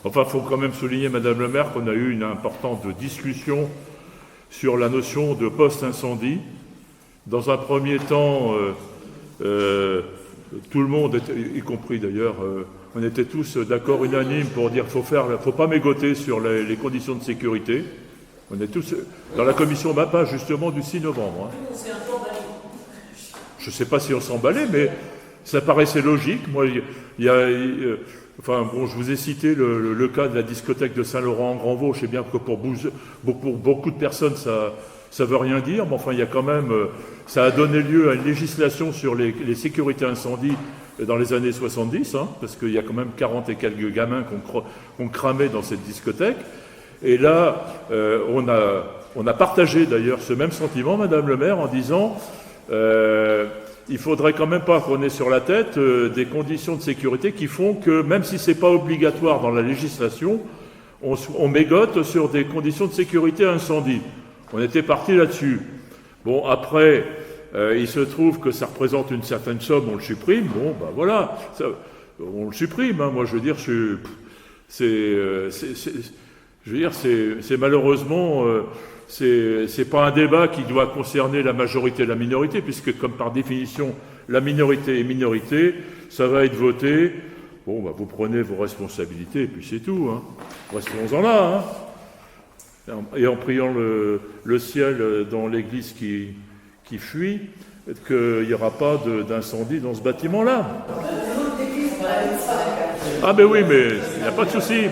Enfin, il faut quand même souligner, Madame le maire, qu'on a eu une importante discussion sur la notion de post-incendie. Dans un premier temps, tout le monde, y compris d'ailleurs, on était tous d'accord, unanimes, pour dire qu'il ne faut pas mégoter sur les conditions de sécurité. On est tous dans la commission MAPA, justement, du 6 novembre. Hein. Je ne sais pas si on s'emballait, mais ça paraissait logique. Moi, enfin, bon, je vous ai cité le cas de la discothèque de Saint-Laurent en Grand-Vaux. Je sais bien que pour beaucoup de personnes, ça ne veut rien dire, mais enfin, il y a quand même, ça a donné lieu à une législation sur les sécurités incendies dans les années 70, hein, parce qu'il y a quand même 40 et quelques gamins qu'on cramait dans cette discothèque. Et là, on a partagé d'ailleurs ce même sentiment, Madame le maire, en disant il faudrait quand même pas qu'on ait sur la tête des conditions de sécurité qui font que, même si c'est pas obligatoire dans la législation, on mégote sur des conditions de sécurité incendie. On était parti là-dessus. Bon, après, il se trouve que ça représente une certaine somme, on le supprime. Bon, ben voilà, on le supprime. Hein. Moi, je veux dire, c'est malheureusement, c'est pas un débat qui doit concerner la majorité et la minorité, puisque comme par définition, la minorité est minorité, ça va être voté. Bon, bah, vous prenez vos responsabilités, et puis c'est tout. Hein. Restons-en là. Hein. Et en priant le ciel dans l'église qui fuit, qu'il n'y aura pas d'incendie dans ce bâtiment-là. Ah ben oui, mais il n'y a pas de souci.